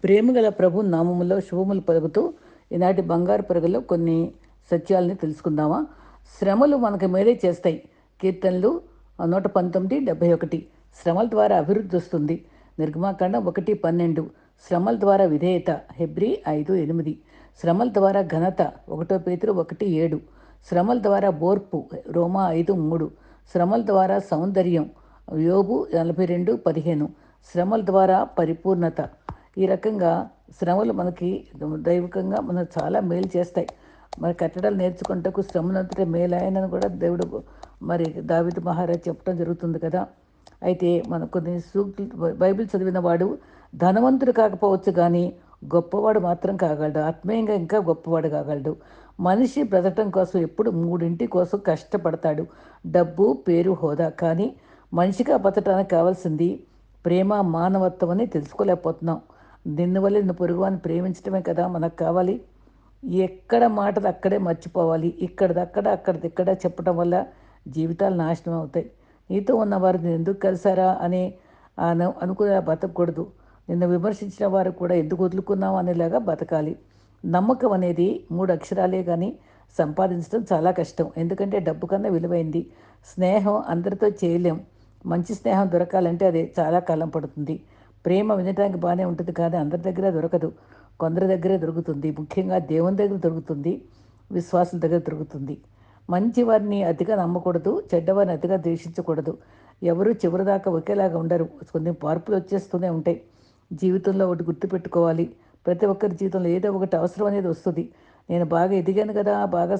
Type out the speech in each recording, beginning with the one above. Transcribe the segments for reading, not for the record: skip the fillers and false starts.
ప్రేమగల ప్రభు నామములో శుభములు పలుకుతూ ఈనాటి బంగారు పరుగులో కొన్ని సత్యాలని తెలుసుకుందామా. శ్రమలు మనకు మేలే చేస్తాయి. కీర్తనలు 119:71. శ్రమల ద్వారా అభివృద్ధి వస్తుంది. నిర్గమాకాండం 1:12. శ్రమల ద్వారా విధేయత. హెబ్రీ 5:8. శ్రమల ద్వారా ఘనత. 1 పేతురు 1:7. శ్రమల ద్వారా బోర్పు. రోమా 5:3. శ్రమల ద్వారా సౌందర్యం. యోబు 42:15. శ్రమల ద్వారా పరిపూర్ణత. ఈ రకంగా శ్రమలు మనకి దైవికంగా మనకు చాలా మేలు చేస్తాయి. మరి కట్టడాలు నేర్చుకుంటకు శ్రమనంతటే మేలాయనని కూడా దేవుడు మరి దావీదు మహారాజ్ చెప్పడం జరుగుతుంది కదా. అయితే మన కొన్ని సూక్తులు బైబిల్ చదివిన వాడు ధనవంతుడు కాకపోవచ్చు కానీ గొప్పవాడు మాత్రం కాగలడు. ఆత్మీయంగా ఇంకా గొప్పవాడు కాగలడు. మనిషి బ్రతకటం కోసం ఎప్పుడు మూడింటి కోసం కష్టపడతాడు: డబ్బు, పేరు, హోదా. కానీ మనిషిగా బతకడానికి కావాల్సింది ప్రేమ, మానవత్వం అని తెలుసుకోలేకపోతున్నాం. నిన్ను వల్ల నిన్ను పొరుగువాన్ని ప్రేమించడమే కదా మనకు కావాలి. ఎక్కడ మాటలు అక్కడే మర్చిపోవాలి. ఇక్కడిదక్కడ అక్కడిదిక్కడ చెప్పడం వల్ల జీవితాలు నాశనం అవుతాయి. నీతో ఉన్నవారు నేను ఎందుకు కలిసారా అని అనుకునే బతకూడదు. నిన్ను విమర్శించిన వారు కూడా ఎందుకు వదులుకున్నావు అనేలాగా బతకాలి. నమ్మకం అనేది 3 అక్షరాలే కానీ సంపాదించడం చాలా కష్టం. ఎందుకంటే డబ్బు కన్నా విలువైంది. స్నేహం అందరితో చేయలేం. మంచి స్నేహం దొరకాలంటే అది చాలా కాలం పడుతుంది. ప్రేమ వినడానికి బాగానే ఉంటుంది కానీ అందరి దగ్గర దొరకదు. కొందరి దగ్గరే దొరుకుతుంది. ముఖ్యంగా దేవుని దగ్గర దొరుకుతుంది, విశ్వాసుల దగ్గర దొరుకుతుంది. మంచి వారిని అతిగా నమ్మకూడదు, చెడ్డవారిని అతిగా ద్వేషించకూడదు. ఎవరు చివరిదాకా ఒకేలాగా ఉండరు. కొన్ని మార్పులు వచ్చేస్తూనే ఉంటాయి. జీవితంలో ఒకటి గుర్తుపెట్టుకోవాలి. ప్రతి ఒక్కరి జీవితంలో ఏదో ఒకటి అవసరం అనేది వస్తుంది. నేను బాగా ఎదిగాను కదా, బాగా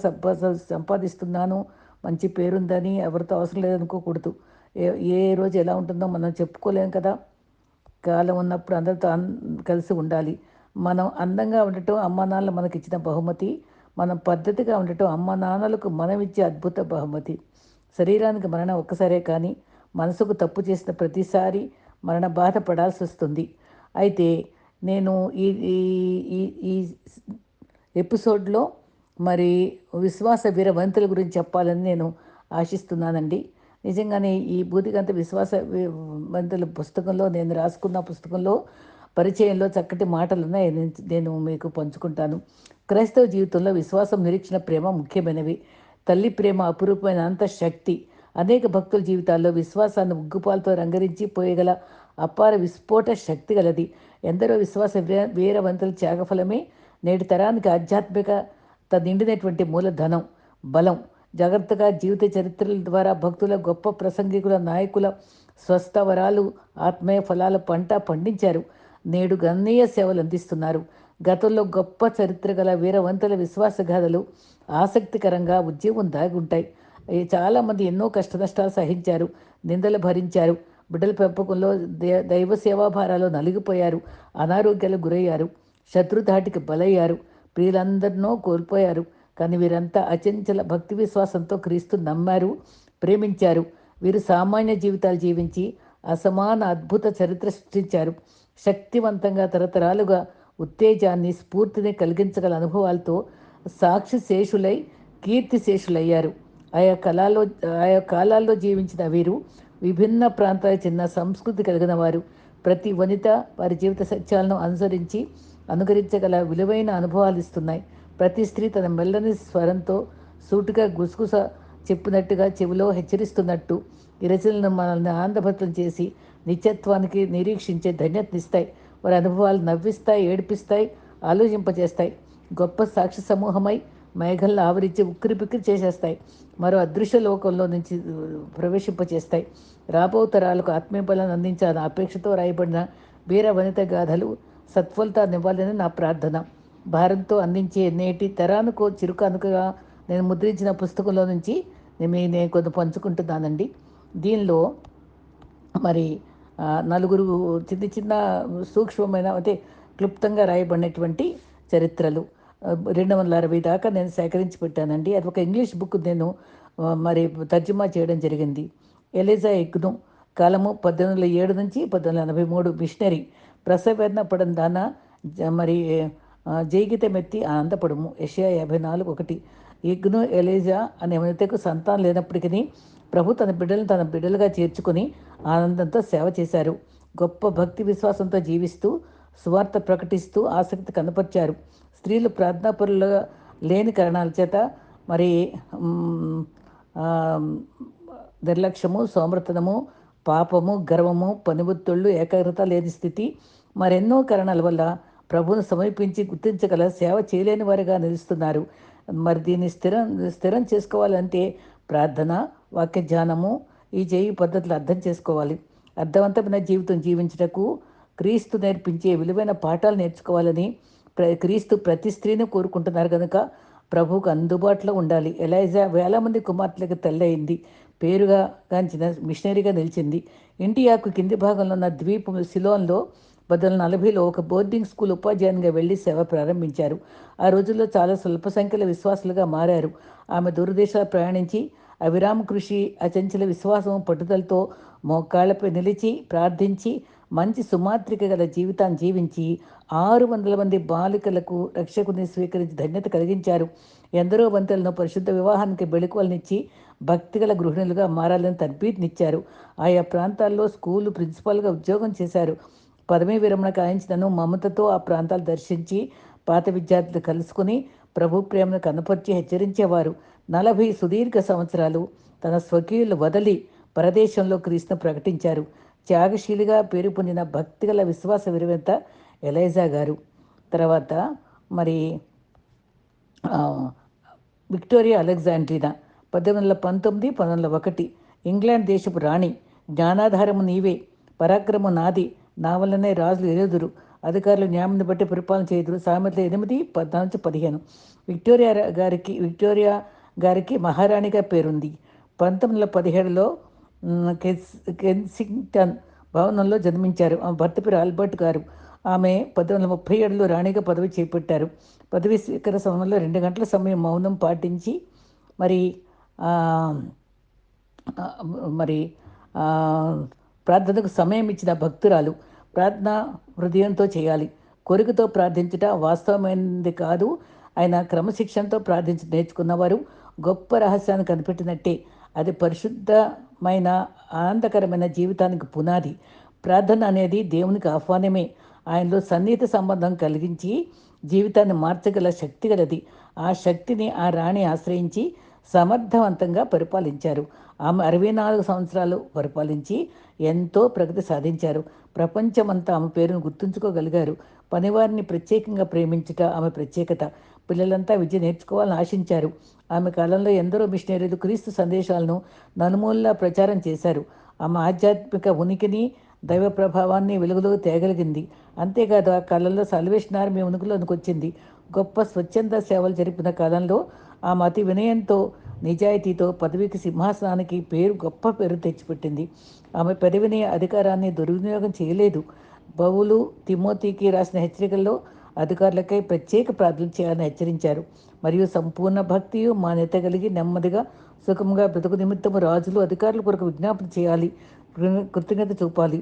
సంపాదిస్తున్నాను, మంచి పేరుందని ఎవరితో అవసరం లేదనుకోకూడదు. ఏ ఏ రోజు ఎలా ఉంటుందో మనం చెప్పుకోలేం కదా. కాలం ఉన్నప్పుడు అందరితో కలిసి ఉండాలి. మనం అందంగా ఉండటం అమ్మా నాన్నలు మనకి ఇచ్చిన బహుమతి. మనం పద్ధతిగా ఉండటం అమ్మా నాన్నలకు మనం ఇచ్చే అద్భుత బహుమతి. శరీరానికి మరణం ఒక్కసారే కానీ మనసుకు తప్పు చేసిన ప్రతిసారి మరణ బాధ పడాల్సి వస్తుంది. అయితే నేను ఈ ఈ ఈ ఈ ఎపిసోడ్లో మరి విశ్వాస వీరవంతుల గురించి చెప్పాలని నేను ఆశిస్తున్నానండి. నిజంగానే ఈ బూదిగంత విశ్వాస వంతుల పుస్తకంలో నేను రాసుకున్న పుస్తకంలో పరిచయంలో చక్కటి మాటలు ఉన్నాయి. నేను మీకు పంచుకుంటాను. క్రైస్తవ జీవితంలో విశ్వాసం, నిరీక్షణ, ప్రేమ ముఖ్యమైనవి. తల్లి ప్రేమ అపురూపమైన అంత శక్తి. అనేక భక్తుల జీవితాల్లో విశ్వాసాన్ని ఉగ్గుపాలతో రంగరించి పోయగల అపార విస్ఫోట శక్తి గలది. ఎందరో విశ్వాస వీరవంతుల త్యాగఫలమే నేటి తరానికి ఆధ్యాత్మికత నిండినటువంటి మూలధనం, బలం. జాగ్రత్తగా జీవిత చరిత్రల ద్వారా భక్తుల, గొప్ప ప్రసంగికుల, నాయకుల స్వస్థవరాలు, ఆత్మీయ ఫలాల పంట పండించారు. నేడు గణనీయ సేవలు అందిస్తున్నారు. గతంలో గొప్ప చరిత్ర గల వీరవంతుల విశ్వాసగాథలు ఆసక్తికరంగా ఉద్యమం దాగి ఉంటాయి. చాలామంది ఎన్నో కష్టనష్టాలు సహించారు, నిందలు భరించారు, బిడ్డల పెంపకంలో దైవ సేవాభారాలు నలిగిపోయారు, అనారోగ్యాలకు గురయ్యారు, శత్రుధాటికి బలయ్యారు, ప్రియులందరినో కోల్పోయారు. కానీ వీరంతా అచంచల భక్తి విశ్వాసంతో క్రీస్తు నమ్మారు, ప్రేమించారు. వీరు సామాన్య జీవితాలు జీవించి అసమాన అద్భుత చరిత్ర సృష్టించారు. శక్తివంతంగా తరతరాలుగా ఉత్తేజాన్ని, స్ఫూర్తిని కలిగించగల అనుభవాలతో సాక్షి శేషులై, కీర్తి శేషులయ్యారు. ఆయా కాలాల్లో జీవించిన వీరు విభిన్న ప్రాంతాల చిన్న సంస్కృతి కలిగిన వారు. ప్రతి వనిత వారి జీవిత సత్యాలను అనుకరించగల విలువైన అనుభవాలు ఇస్తున్నాయి. ప్రతి స్త్రీ తన మెల్లని స్వరంతో సూటిగా గుసగుస చెప్పినట్టుగా, చెవిలో హెచ్చరిస్తున్నట్టు ఈ రచనలను మనల్ని ఆనందభరితం చేసి నిత్యత్వానికి నిరీక్షించే ధన్యతనిస్తాయి. వారి అనుభవాలు నవ్విస్తాయి, ఏడిపిస్తాయి, ఆలోచింపజేస్తాయి. గొప్ప సాక్షి సమూహమై మేఘల్లో ఆవరించి ఉక్కిరిబిక్కిరి చేసేస్తాయి. మరో అదృశ్య లోకంలో నుంచి ప్రవేశింపచేస్తాయి. రాబో తరాలకు ఆత్మీయ బలాన్ని అందించాలని అపేక్షతో రాయబడిన వీర వనిత గాథలు సత్ఫలితాన్ని ఇవ్వాలని నా ప్రార్థన. భారంతో అందించే నేటి తరానికి చిరుకానుకగా నేను ముద్రించిన పుస్తకంలో నుంచి నేను కొంత పంచుకుంటున్నానండి. దీనిలో మరి నలుగురు చిన్న చిన్న సూక్ష్మమైన అంటే క్లుప్తంగా రాయబడినటువంటి చరిత్రలు 260 దాకా నేను సేకరించి పెట్టానండి. అది ఒక ఇంగ్లీష్ బుక్ నేను మరి తర్జుమా చేయడం జరిగింది. ఎలిజా ఎగ్ను కాలము 1807 నుంచి 1883. మిషనరీ. ప్రసవేదన పడిన దాన మరి జైగితమెత్తి ఆనందపడము. యెషయా 54:1. ఎగ్ను ఎలీజా అనే వనితకు సంతానం లేనప్పటికీ ప్రభు తన బిడ్డలుగా చేర్చుకుని ఆనందంతో సేవ చేశారు. గొప్ప భక్తి విశ్వాసంతో జీవిస్తూ సువార్త ప్రకటిస్తూ ఆసక్తి కనపరిచారు. స్త్రీలు ప్రార్థనాపరులుగా లేని కారణాల చేత మరి మ్, ఆ, నిర్లక్ష్యము, సోమర్తనము, పాపము, గర్వము, పనిబుత్తుళ్ళు, ఏకాగ్రత లేని స్థితి మరెన్నో కారణాల వల్ల ప్రభువును సమీపించి గుర్తించగల సేవ చేయలేని వారిగా నిలుస్తున్నారు. మరి దీన్ని స్థిరం చేసుకోవాలంటే ప్రార్థన, వాక్య ధ్యానము, ఈ చేయి పద్ధతులు అర్థం చేసుకోవాలి. అర్థవంతమైన జీవితం జీవించటకు క్రీస్తు నేర్పించే విలువైన పాఠాలు నేర్చుకోవాలని క్రీస్తు ప్రతి స్త్రీని కోరుకుంటున్నారు కనుక ప్రభువుకు అందుబాటులో ఉండాలి. ఎలైజా వేల మంది కుమార్తెలకు తల్లయింది. పేరుగా గాంచిన మిషనరీగా నిలిచింది. ఇండియాకు కింది భాగంలో ఉన్న ద్వీపం సిలోన్లో 1940లో ఒక బోర్డింగ్ స్కూల్ ఉపాధ్యాయునిగా వెళ్లి సేవ ప్రారంభించారు. ఆ రోజుల్లో చాలా స్వల్ప సంఖ్యలో విశ్వాసులుగా మారారు. ఆమె దూరదేశాలు ప్రయాణించి అవిరామ కృషి, అచంచల విశ్వాసం, పట్టుదలతో మోకాళ్లపై నిలిచి ప్రార్థించి మంచి సుమాత్రిక గల జీవితాన్ని జీవించి 600 మంది బాలికలకు రక్షకుని స్వీకరించి ధన్యత కలిగించారు. ఎందరో వంతెలను పరిశుద్ధ వివాహానికి బెళుకువలనిచ్చి భక్తిగల గృహిణులుగా మారాలని తర్బీదునిచ్చారు. ఆయా ప్రాంతాల్లో స్కూలు ప్రిన్సిపాల్గా ఉద్యోగం చేశారు. పదవీ విరమణ కాయించినను మమతతో ఆ ప్రాంతాలు దర్శించి పాత విద్యార్థులు కలుసుకుని ప్రభు ప్రేమను కనపరిచి హెచ్చరించేవారు. 40 సుదీర్ఘ సంవత్సరాలు తన స్వకీయులు వదలి పరదేశంలో క్రీస్తును ప్రకటించారు. త్యాగశీలిగా పేరు పొందిన భక్తిగల విశ్వాస విరవేత ఎలైజా గారు. తర్వాత మరి ఆ, విక్టోరియా అలెగ్జాండ్రినా 1819, 1901. ఇంగ్లాండ్ దేశపు రాణి. జ్ఞానాధారము నీవే, పరాక్రమం నాది, నా వల్లనే రాజులు ఎరుదురు, అధికారులు న్యాయాన్ని బట్టి పరిపాలన చేయుదురు. సామెతలు 8, 14-15. విక్టోరియా గారికి మహారాణిగా పేరుంది. 1917లో కెన్సింగ్టన్ భవనంలో జన్మించారు. ఆమె భర్త పేరు ఆల్బర్ట్ గారు. ఆమె 1937లో రాణిగా పదవి చేపట్టారు. పదవి స్వీకార సమయంలో 2 గంటల సమయం మౌనం పాటించి మరి ఆ, ఆ, మరి ఆ, ప్రార్థనకు సమయం ఇచ్చిన భక్తురాలు. ప్రార్థన హృదయంతో చేయాలి. కోరికతో ప్రార్థించుట వాస్తవమైనది కాదు. ఆయన క్రమశిక్షణతో ప్రార్థించి నేర్చుకున్నవారు గొప్ప రహస్యాన్ని కనిపెట్టినట్టే. అది పరిశుద్ధమైన ఆనందకరమైన జీవితానికి పునాది. ప్రార్థన అనేది దేవునికి ఆహ్వానమే. ఆయనలో సన్నిహిత సంబంధం కలిగించి జీవితాన్ని మార్చగల శక్తి గలది. ఆ శక్తిని ఆ రాణి ఆశ్రయించి సమర్థవంతంగా పరిపాలించారు. ఆమె 64 సంవత్సరాలు పరిపాలించి ఎంతో ప్రగతి సాధించారు. ప్రపంచమంతా ఆమె పేరును గుర్తుంచుకోగలిగారు. పనివారిని ప్రత్యేకంగా ప్రేమించుట ఆమె ప్రత్యేకత. పిల్లలంతా విద్య నేర్చుకోవాలని ఆశించారు. ఆమె కాలంలో ఎందరో మిషనరీలు క్రీస్తు సందేశాలను నలుమూలలా ప్రచారం చేశారు. ఆమె ఆధ్యాత్మిక ఉనికిని, దైవ ప్రభావాన్ని వెలుగులోకి తేగలిగింది. అంతేకాదు ఆ కాలంలో సల్వేషన్ ఆర్మీ ఉనికిలోనికి వచ్చింది. గొప్ప స్వచ్ఛంద సేవలు జరిపిన కాలంలో ఆమె అతి వినయంతో, నిజాయితీతో పదవికి, సింహాసనానికి గొప్ప పేరు తెచ్చిపెట్టింది. ఆమె పదవిని, అధికారాన్ని దుర్వినియోగం చేయలేదు. పౌలు తిమోతికి రాసిన హెచ్చరికల్లో అధికారులకై ప్రత్యేక ప్రార్థన చేయాలని హెచ్చరించారు. మరియు సంపూర్ణ భక్తియు మాన్యత కలిగి నెమ్మదిగా సుఖంగా బ్రతుకు నిమిత్తము రాజులు అధికారుల కొరకు విజ్ఞాపన చేయాలి, కృతజ్ఞత చూపాలి.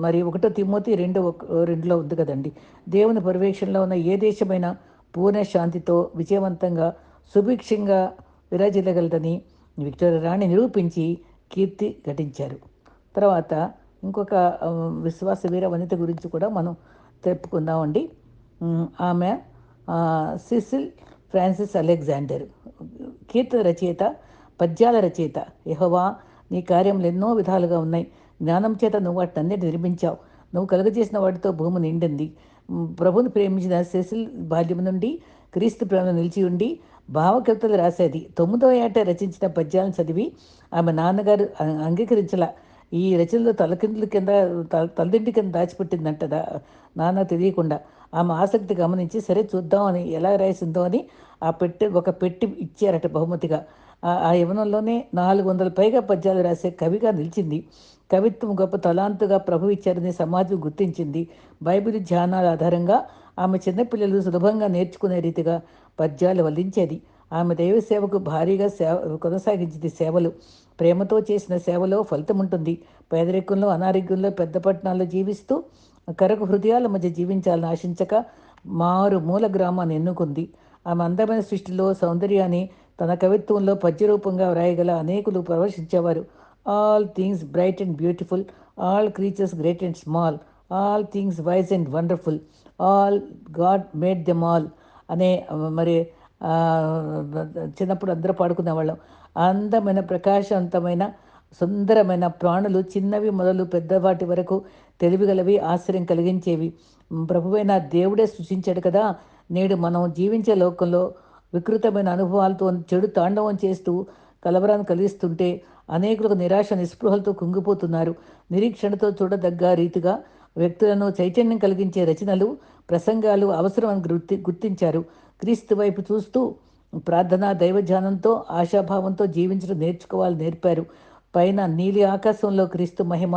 మరి 1 తిమోతి 2:2లో ఉంది కదండి. దేవుని పర్యవేక్షణలో ఉన్న ఏ దేశమైనా పూర్ణ శాంతితో విజయవంతంగా సుభిక్షంగా విరాజిల్లగలదని విక్టోరియా రాణి నిరూపించి కీర్తి ఘటించారు. తర్వాత ఇంకొక విశ్వాస వీర వనిత గురించి కూడా మనం చెప్పుకుందామండి. ఆమె సిసిల్ ఫ్రాన్సిస్ అలెగ్జాండర్. కీర్తన రచయిత, పద్యాల రచయిత. యెహోవా, నీ కార్యములు ఎన్నో విధాలుగా ఉన్నాయి. జ్ఞానం చేత నువ్వు వాటినన్నిటి నిర్మించావు. నువ్వు కలుగజేసిన వాటితో భూమి నిండింది. ప్రభుని ప్రేమించిన సెసిల్ బాల్యం నుండి క్రీస్తు ప్రేమలో నిలిచి ఉండి భావకవితలు రాసేది. 9వ ఏట రచించిన పద్యాలను చదివి ఆమె నాన్నగారు అంగీకరించల. ఈ రచనలో తలదిండి కింద దాచిపెట్టిందంట నాన్న తెలియకుండా. ఆమె ఆసక్తి గమనించి సరే చూద్దామని ఎలా రాసిందో అని ఒక పెట్టి ఇచ్చారట బహుమతిగా. ఆ యవనంలోనే 400 పైగా పద్యాలు రాసే కవిగా నిలిచింది. కవిత్వం గొప్ప తలాంతుగా ప్రభు ఇచ్చారని సమాజం గుర్తించింది. బైబిల్ ధ్యానాల ఆధారంగా ఆమె చిన్నపిల్లలు సులభంగా నేర్చుకునే రీతిగా పద్యాలు వల్లించేది. ఆమె దైవసేవకు భారీగా కొనసాగించింది సేవలు. ప్రేమతో చేసిన సేవలో ఫలితం ఉంటుంది. పేదరికంలో, అనారోగ్యంలో, పెద్ద పట్టణాల్లో జీవిస్తూ కరకు హృదయాల మధ్య జీవించాలని ఆశించక మూల గ్రామాన్ని ఎన్నుకుంది. ఆమె అందమైన సృష్టిలో సౌందర్యాన్ని తన కవిత్వంలో పద్యరూపంగా వ్రాయగల అనేకులు పరవశించేవారు. All things bright and beautiful, all creatures great and small, all things wise and wonderful, all God made them all అనే మరి ఆ, చిన్నప్పుడు అందరూ పాడుకునేవాళ్ళం. అందమైన ప్రకాశవంతమైన సుందరమైన ప్రాణులు చిన్నవి మొదలు పెద్దవాటి వరకు తెలివిగలవి, ఆశ్చర్యం కలిగించేవి. ప్రభువైన దేవుడే సృష్టించాడు కదా. నేడు మనం జీవించే లోకంలో వికృతమైన అనుభవాలతో చెడు తాండవం చేస్తూ కలవరాన్ని కలిగిస్తుంటే అనేకులకు నిరాశ నిస్పృహలతో కుంగిపోతున్నారు. నిరీక్షణతో చూడదగ్గ రీతిగా వ్యక్తులను చైతన్యం కలిగించే రచనలు, ప్రసంగాలు అవసరమని గుర్తించారు. క్రీస్తు వైపు చూస్తూ ప్రార్థన, దైవధ్యానంతో, ఆశాభావంతో జీవించడం నేర్పారు. పైన నీలి ఆకాశంలో క్రీస్తు మహిమ,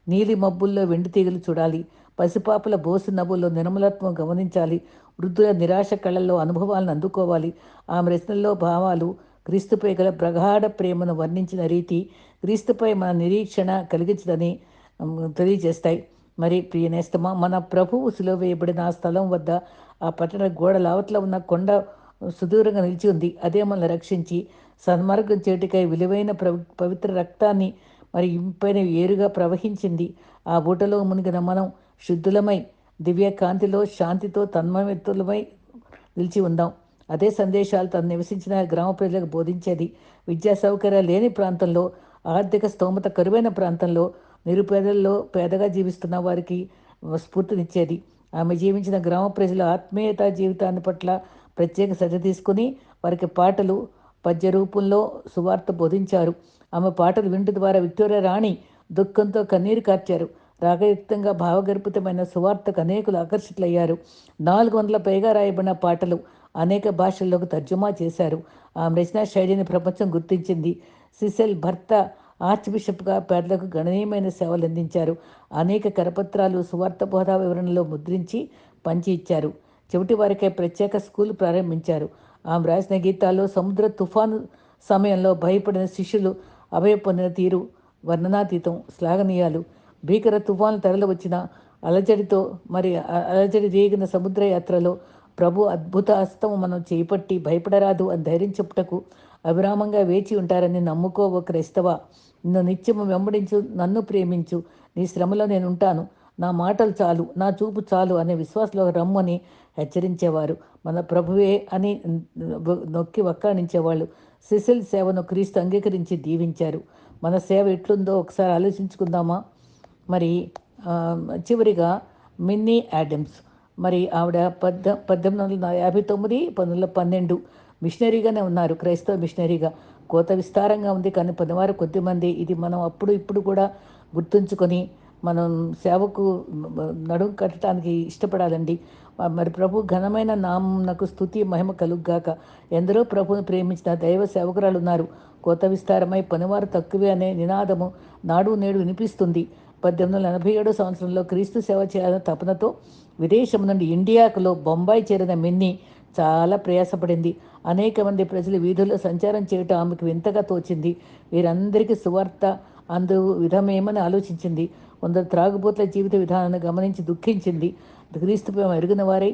నీలి మబ్బుల్లో వెండి తీగలు చూడాలి. పసిపాపల బోసు నవ్వుల్లో నిర్మలత్వం గమనించాలి. వృద్ధుల నిరాశ కళల్లో అనుభవాలను అందుకోవాలి. ఆమె రచనల్లో భావాలు క్రీస్తుపై గల ప్రగాఢ ప్రేమను వర్ణించిన రీతి క్రీస్తుపై మన నిరీక్షణ కలిగించదని తెలియజేస్తాయి. మరి ప్రియనేస్తమా, మన ప్రభువు సిలువ వేయబడిన ఆ స్థలం వద్ద ఆ పట్టణ గోడల అవతల ఉన్న కొండ సుదూరంగా నిలిచి ఉంది. అదే మనల్ని రక్షించి సన్మార్గం చేటికై విలువైన పవిత్ర రక్తాన్ని మరి ఇంపైన ఏరుగా ప్రవహించింది. ఆ ఊటలో మునిగిన మనం శుద్ధులమై దివ్య కాంతిలో శాంతితో తన్మయత్తులమై నిలిచి ఉందాం. అదే సందేశాలు తను నివసించిన గ్రామ ప్రజలకు బోధించేది. విద్యా సౌకర్యాలు లేని ప్రాంతంలో, ఆర్థిక స్తోమత కరువైన ప్రాంతంలో, నిరుపేదల్లో పేదగా జీవిస్తున్న వారికి స్ఫూర్తినిచ్చేది. ఆమె జీవించిన గ్రామ ప్రజల ఆత్మీయత జీవితాన్ని పట్ల ప్రత్యేక శ్రద్ధ తీసుకుని వారికి పాటలు, పద్య రూపంలో సువార్త బోధించారు. ఆమె పాటలు వింటు ద్వారా విక్టోరియా రాణి దుఃఖంతో కన్నీరు కార్చారు. రాగయుక్తంగా భావగర్భితమైన సువార్తకు అనేకులు ఆకర్షితులయ్యారు. 400 పైగా రాయబడిన పాటలు అనేక భాషల్లోకి తర్జుమా చేశారు. ఆమె రచనా శైలిని ప్రపంచం గుర్తించింది. సిసెల్ భర్త ఆర్చ్ బిషప్గా పేదలకు గణనీయమైన సేవలు అందించారు. అనేక కరపత్రాలు సువార్త బోధా వివరణలో ముద్రించి పంచి ఇచ్చారు. చెవిటి వారికై ప్రత్యేక స్కూల్ ప్రారంభించారు. ఆమె రాసిన గీతాల్లో సముద్ర తుఫాను సమయంలో భయపడిన శిష్యులు అభయ పొందిన తీరు వర్ణనాతీతం, శ్లాఘనీయాలు. భీకర తుఫాను తరలి వచ్చిన అలజడితో అలజడి రేగిన సముద్ర యాత్రలో ప్రభు అద్భుత హస్తము మనం చేపట్టి భయపడరాదు అని ధైర్యం చెప్పుటకు అవిరామంగా వేచి ఉంటారని నమ్ముకో ఓ క్రైస్తవ. నిన్ను నిత్యము వెంబడించు, నన్ను ప్రేమించు, నీ శ్రమలో నేను ఉంటాను, నా మాటలు చాలు, నా చూపు చాలు అనే విశ్వాసంలో రమ్మని హెచ్చరించేవారు. మన ప్రభువే అని నొక్కి వక్కాణించేవాళ్ళు. సిసిల్ సేవను క్రీస్తు అంగీకరించి దీవించారు. మన సేవ ఎట్లుందో ఒకసారి ఆలోచించుకుందామా? మరి చివరిగా మిన్నీ యాడమ్స్. మరి ఆవిడ 1859, 1912 మిషనరీగానే ఉన్నారు. క్రైస్తవ మిషనరీగా. కోత విస్తారంగా ఉంది కానీ పనివారు కొద్దిమంది. ఇది మనం అప్పుడు ఇప్పుడు కూడా గుర్తుంచుకొని మనం సేవకు నడుం కట్టడానికి ఇష్టపడాలండి. మరి ప్రభు ఘనమైన నామమునకు స్తుతి మహిమ కలుగ్గాక. ఎందరో ప్రభువును ప్రేమించిన దైవ సేవకురాలు ఉన్నారు. కోత విస్తారమై పనివారు తక్కువే అనే నినాదము నాడు నేడు వినిపిస్తుంది. 1887 సంవత్సరంలో క్రీస్తు సేవ చేయాలన్న తపనతో విదేశం నుండి ఇండియాకులో బొంబాయి చేరిన మిన్ని చాలా ప్రయాసపడింది. అనేక మంది ప్రజలు వీధుల్లో సంచారం చేయటం ఆమెకు వింతగా తోచింది. వీరందరికీ సువార్త అందు విధమేమని ఆలోచించింది. కొందరు త్రాగుబోతుల జీవిత విధానాన్ని గమనించి దుఃఖించింది. క్రీస్తుపై ఎరిగిన వారై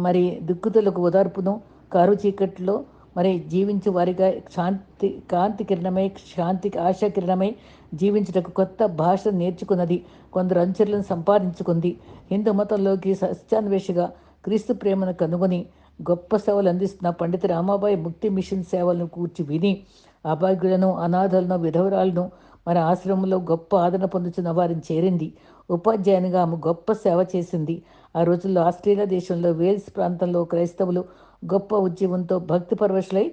మరి దుఃఖితులకు ఓదార్పును, కారు చీకట్లో మరి జీవించు వారిగా కాంతి కిరణమై, శాంతికి ఆశా కిరణమై జీవించుటకు కొత్త భాష నేర్చుకున్నది. కొందరు అనుచరులను సంపాదించుకుంది. హిందూ మతంలోకి సత్యాన్వేషగా క్రీస్తు ప్రేమను కనుగొని గొప్ప సేవలు అందిస్తున్న పండిత రామాబాయి ముక్తి మిషన్ సేవలను కూర్చి విని అభాగ్యులను, అనాథలను, విధవరాలను మన ఆశ్రమంలో గొప్ప ఆదరణ పొందుతున్న వారిని చేరింది. ఉపాధ్యాయునిగా ఆమె గొప్ప సేవ చేసింది. ఆ రోజుల్లో ఆస్ట్రేలియా దేశంలో వేల్స్ ప్రాంతంలో క్రైస్తవులు గొప్ప ఉద్యమంతో భక్తి పరవశులై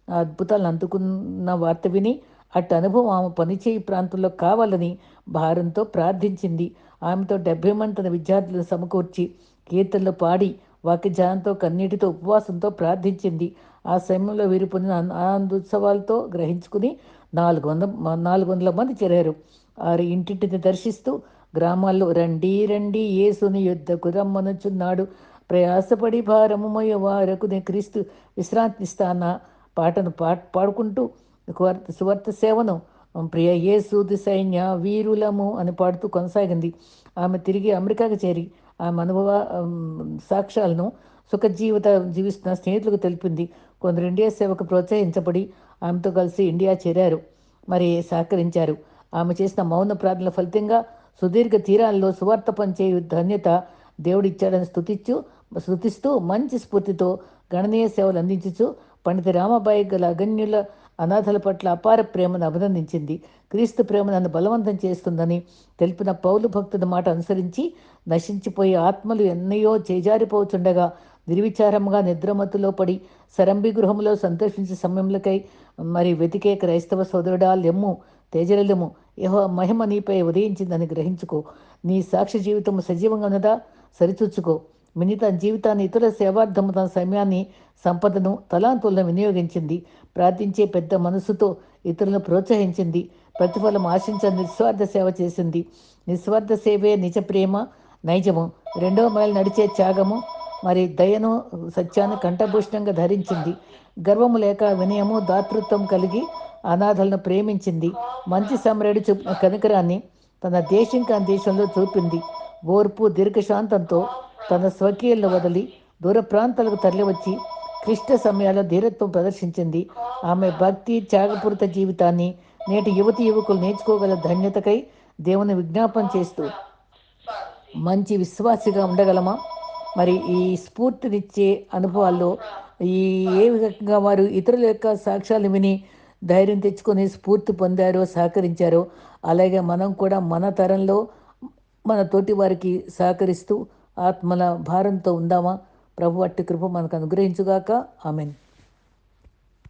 అద్భుతాలను అందుకున్న వార్త విని అటు అనుభవం ఆమె పనిచేయి ప్రాంతంలో కావాలని భారంతో ప్రార్థించింది. ఆమెతో 70 మంది తన విద్యార్థులను సమకూర్చి కీర్తనలు పాడి వాక్యజానంతో కన్నీటితో ఉపవాసంతో ప్రార్థించింది. ఆ సమయంలో వీరు పొందిన ఆనందోత్సవాలతో గ్రహించుకుని 400 మంది చేరారు. వారి ఇంటింటిని దర్శిస్తూ గ్రామాల్లో రండి రండి యేసుని యుద్ధకు రమ్మనుచున్నాడు, ప్రయాసపడి భారము మోయవారకు క్రీస్తు విశ్రాంతిస్తాన్న పాటను పాడుకుంటూ సువార్త సేవను ప్రియ యేసుది సైన్య వీరులము అని పాడుతూ కొనసాగింది. ఆమె తిరిగి అమెరికాకు చేరి ఆమె అనుభవ సాక్ష్యాలను జీవిస్తున్న స్నేహితులకు తెలిపింది. కొందరు ఇండియా సేవకు ప్రోత్సహించబడి ఆమెతో కలిసి ఇండియా చేరారు, మరి సహకరించారు. ఆమె చేసిన మౌన ప్రార్థనల ఫలితంగా సుదీర్ఘ తీరాల్లో సువార్త పనిచేయు ధన్యత దేవుడిచ్చాడని స్తుతిస్తూ మంచి స్ఫూర్తితో గణనీయ సేవలు అందించుచు పండిత రామబాయి గల అగణ్యుల అనాథల పట్ల అపార ప్రేమను అభినందించింది. క్రీస్తు ప్రేమ నన్ను బలవంతం చేస్తుందని తెలిపిన పౌలు భక్తుడి మాట అనుసరించి నశించిపోయే ఆత్మలు ఎన్నయో చేజారిపోచుండగా నిర్విచారంగా నిద్రమత్తులో పడి సరంభి గృహంలో సంతోషించే సమయములకై మరి వెతికే క్రైస్తవ సోదరుడా లెమ్ము, తేజరిల్లుము, యెహోవా మహిమ నీపై ఉదయించిందని గ్రహించుకో. నీ సాక్షి జీవితం సజీవంగా ఉన్నదా సరిచూచుకో. మిగతా జీవితాన్ని ఇతర సేవార్థము తన సమయాన్ని, సంపదను, తలాంతులను వినియోగించింది. ప్రార్థించే పెద్ద మనసుతో ఇతరులను ప్రోత్సహించింది. ప్రతిఫలం ఆశించని నిస్వార్థ సేవ చేసింది. నిస్వార్థ సేవే నిజ ప్రేమ, నైజము. 2వ మైలు నడిచే త్యాగము, మరి దయను, సత్యాన్ని కంఠభూషణంగా ధరించింది. గర్వము లేక వినయము, దాతృత్వం కలిగి అనాథలను ప్రేమించింది. మంచి సమరేడు చూపిన కనికరాన్ని తన దేశం కాని దేశంలో చూపింది. ఓర్పు, దీర్ఘశాంతంతో తన స్వకీయులను వదిలి దూర ప్రాంతాలకు తరలివచ్చి క్లిష్ట సమయాల్లో ధీరత్వం ప్రదర్శించింది. ఆమె భక్తి, త్యాగపూరిత జీవితాన్ని నేటి యువతి యువకులు నేర్చుకోగల ధన్యతకై దేవుని విజ్ఞాపన చేస్తూ మంచి విశ్వాసిగా ఉండగలమా? మరి ఈ స్ఫూర్తినిచ్చే అనుభవాల్లో ఈ ఏ విధంగా వారు ఇతరుల యొక్క సాక్ష్యాలు విని ధైర్యం తెచ్చుకొని స్ఫూర్తి పొందారో, సహకరించారో, అలాగే మనం కూడా మన తరంలో మన తోటి వారికి సహకరిస్తూ ఆత్మల భారంతో ఉందామా? ప్రభు అట్టి కృప మనకు అనుగ్రహించుగాక. ఆమెన్.